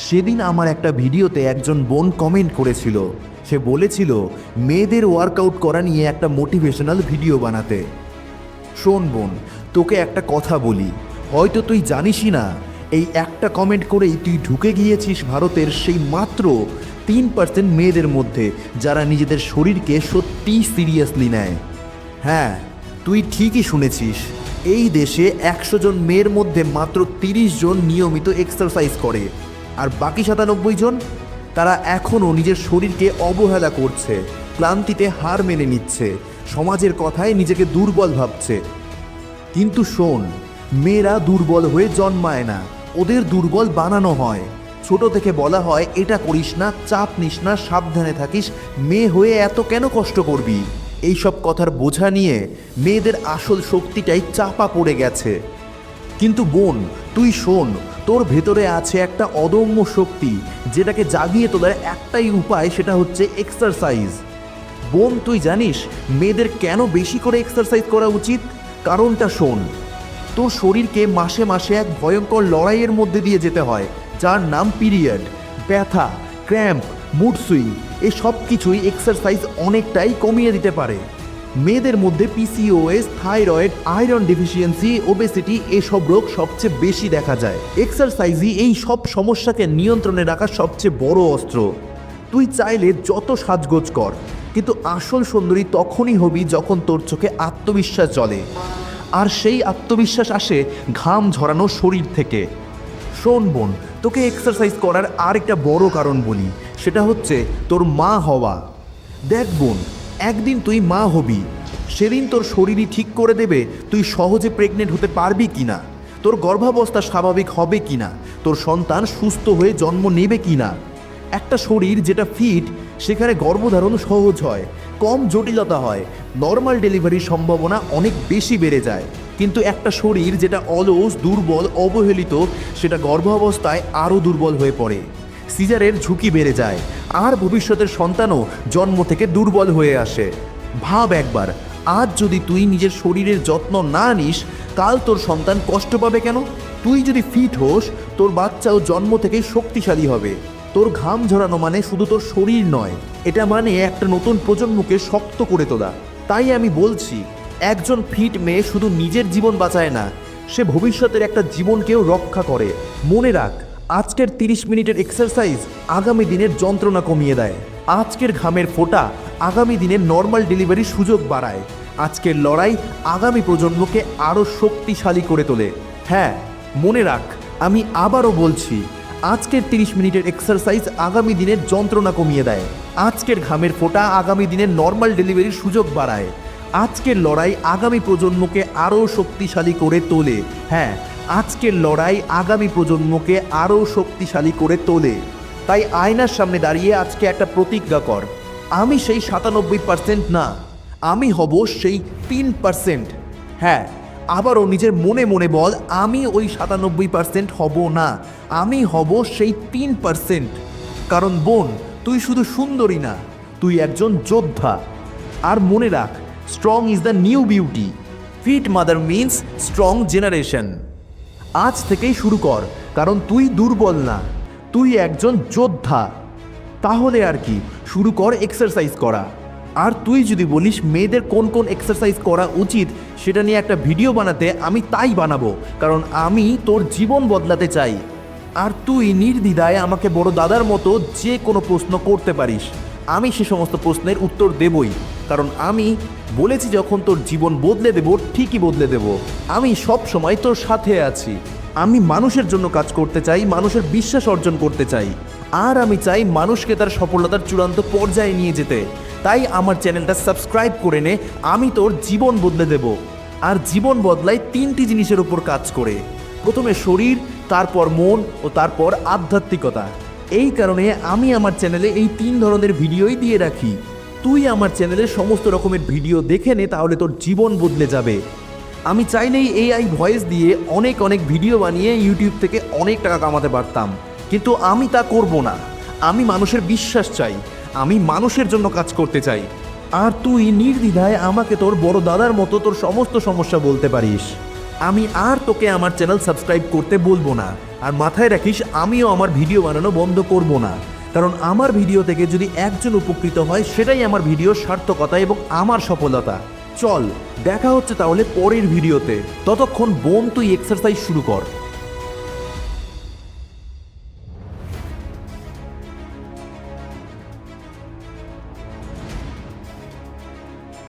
সেদিন আমার একটা ভিডিওতে একজন বোন কমেন্ট করেছিল। সে বলেছিল মেয়েদের ওয়ার্কআউট করা নিয়ে একটা মোটিভেশনাল ভিডিও বানাতে। শোন বোন, তোকে একটা কথা বলি, হয়তো তুই জানিসই না, এই একটা কমেন্ট করেই তুই ঢুকে গিয়েছিস ভারতের সেই মাত্র 3% মেয়েদের মধ্যে যারা নিজেদের শরীরকে সত্যিই সিরিয়াসলি নেয়। হ্যাঁ, তুই ঠিকই শুনেছিস, এই দেশে 100 জন মেয়ের মধ্যে মাত্র 30 জন নিয়মিত এক্সারসাইজ করে, আর বাকি 97 জন তারা এখনও নিজের শরীরকে অবহেলা করছে, ক্লান্তিতে হার মেনে নিচ্ছে, সমাজের কথায় নিজেকে দুর্বল ভাবছে। কিন্তু শোন, মেয়েরা দুর্বল হয়ে জন্মায় না, ওদের দুর্বল বানানো হয়। ছোট থেকে বলা হয় এটা করিস না, চাপ নিস না, সাবধানে থাকিস, মেয়ে হয়ে এত কেন কষ্ট করবি। এইসব কথার বোঝা নিয়ে মেয়েদের আসল শক্তিটাই চাপা পড়ে গেছে। কিন্তু বোন, তুই শোন, তোর ভেতরে আছে একটা অদম্য শক্তি, যেটাকে জাগিয়ে তোলার একটাই উপায়, সেটা হচ্ছে এক্সারসাইজ। বোন, তুই জানিস মেয়েদের কেন বেশি করে এক্সারসাইজ করা উচিত? কারণটা শোন। তোর শরীরকে মাসে মাসে এক ভয়ঙ্কর লড়াইয়ের মধ্যে দিয়ে যেতে হয়, যার নাম পিরিয়ড। ব্যথা, ক্র্যাম্প, মুড সুইং, এই সব কিছুই এক্সারসাইজ অনেকটাই কমিয়ে দিতে পারে। মেয়েদের মধ্যে PCOS, thyroid, iron deficiency, obesity এসব রোগ সবচেয়ে বেশি দেখা যায়। এক্সারসাইজই এই সব সমস্যাকে নিয়ন্ত্রণে রাখার সবচেয়ে বড় অস্ত্র। তুই চাইলে যত সাজগোজ কর, কিন্তু আসল সুন্দরী তখনই হবি যখন তোর চোখে আত্মবিশ্বাস জ্বলে, আর সেই আত্মবিশ্বাস আসে ঘাম ঝরানো শরীর থেকে। শোন বোন, তোকে এক্সারসাইজ করার আরেকটা বড় কারণ বলি, সেটা হচ্ছে তোর মা হওয়া। দেখ বোন, একদিন তুই মা হবি, সেদিন তোর শরীরই ঠিক করে দেবে তুই সহজে প্রেগনেন্ট হতে পারবি কিনা, তোর গর্ভাবস্থা স্বাভাবিক হবে কিনা, তোর সন্তান সুস্থ হয়ে জন্ম নেবে কিনা। একটা শরীর যেটা ফিট, সেখানে গর্ভধারণ সহজ হয়, কম জটিলতা হয়, নর্মাল ডেলিভারির সম্ভাবনা অনেক বেশি বেড়ে যায়। কিন্তু একটা শরীর যেটা অলস, দুর্বল, অবহেলিত, সেটা গর্ভাবস্থায় আরও দুর্বল হয়ে পড়ে, সিজারের ঝুঁকি বেড়ে যায়, আর ভবিষ্যতের সন্তানও জন্ম থেকে দুর্বল হয়ে আসে। ভাব একবার, আজ যদি তুই নিজের শরীরের যত্ন না নিস, কাল তোর সন্তান কষ্ট পাবে কেন? তুই যদি ফিট হোস, তোর বাচ্চাও জন্ম থেকেই শক্তিশালী হবে। তোর ঘাম ঝরানো মানে শুধু তোর শরীর নয়, এটা মানে একটা নতুন প্রজন্মকে শক্ত করে তোলা। তাই আমি বলছি, একজন ফিট মেয়ে শুধু নিজের জীবন বাঁচায় না, সে ভবিষ্যতের একটা জীবনকেও রক্ষা করে। মনে রাখ, আজকের 30 মিনিটের এক্সারসাইজ আগামী দিনের যন্ত্রণা কমিয়ে দেয়। আজকের ঘামের ফোঁটা আগামী দিনের নর্মাল ডেলিভারির সুযোগ বাড়ায়। আজকের লড়াই আগামী প্রজন্মকে আরও শক্তিশালী করে তোলে। হ্যাঁ, মনে রাখ, আমি আবারও বলছি, আজকের 30 মিনিটের এক্সারসাইজ আগামী দিনের যন্ত্রণা কমিয়ে দেয়। আজকের ঘামের ফোঁটা আগামী দিনের নর্মাল ডেলিভারির সুযোগ বাড়ায়। আজকের লড়াই আগামী প্রজন্মকে আরও শক্তিশালী করে তোলে। হ্যাঁ, আজকের লড়াই আগামী প্রজন্মকে আরও শক্তিশালী করে তোলে। তাই আয়নার সামনে দাঁড়িয়ে আজকে একটা প্রতিজ্ঞা কর, আমি সেই 97% না, আমি হব সেই 3%। হ্যাঁ, আবারও নিজের মনে মনে বল, আমি ওই 97% হব না, আমি হব সেই 3%। কারণ বোন, তুই শুধু সুন্দরী না, তুই একজন যোদ্ধা। আর মনে রাখ, strong is the new beauty, fit mother means strong generation. আজ থেকেই শুরু কর, কারণ তুই দুর্বল না, তুই একজন যোদ্ধা। তাহলে আর কি, শুরু কর এক্সারসাইজ করা। আর তুই যদি বলিস মেয়েদের কোন কোন এক্সারসাইজ করা উচিত, সেটা নিয়ে একটা ভিডিও বানাতে, আমি তাই বানাবো, কারণ আমি তোর জীবন বদলাতে চাই। আর তুই নির্দ্বিধায় আমাকে বড় দাদার মতো যে কোনো প্রশ্ন করতে পারিস, আমি সে সমস্ত প্রশ্নের উত্তর দেবই। কারণ আমি বলেছি, যখন তোর জীবন বদলে দেব, ঠিকই বদলে দেব। আমি সব সময় তোর সাথে আছি। আমি মানুষের জন্য কাজ করতে চাই, মানুষের বিশ্বাস অর্জন করতে চাই, আর আমি চাই মানুষকে তার সফলতার চূড়ান্ত পর্যায়ে নিয়ে যেতে। তাই আমার চ্যানেলটা সাবস্ক্রাইব করে নে, আমি তোর জীবন বদলে দেব। আর জীবন বদলায় 3টি জিনিসের উপর কাজ করে, প্রথমে শরীর, তারপর মন, ও তারপর আধ্যাত্মিকতা। এই কারণে আমি আমার চ্যানেলে এই 3 ধরনের ভিডিওই দিয়ে রাখি। তুই আমার চ্যানেলে সমস্ত রকমের ভিডিও দেখে নে, তাহলে তোর জীবন বদলে যাবে। আমি চাইলেই এআই ভয়েস দিয়ে অনেক অনেক ভিডিও বানিয়ে ইউটিউব থেকে অনেক টাকা কামাতে পারতাম, কিন্তু আমি তা করব না। আমি মানুষের বিশ্বাস চাই, আমি মানুষের জন্য কাজ করতে চাই। আর তুই নির্দ্বিধায় আমাকে তোর বড় দাদার মতো তোর সমস্ত সমস্যা বলতে পারিস। আমি আর তোকে আমার চ্যানেল সাবস্ক্রাইব করতে বলবো না। আর মাথায় রাখিস, আমিও আমার ভিডিও বানানো বন্ধ করব না, কারণ আমার ভিডিও থেকে যদি একজন উপকৃত হয় সেটাই আমার ভিডিওর সার্থকতা এবং আমার সফলতা। চল দেখা হচ্ছে তাহলে পরের ভিডিওতে। ততক্ষণ বোন তুই এক্সারসাইজ শুরু কর।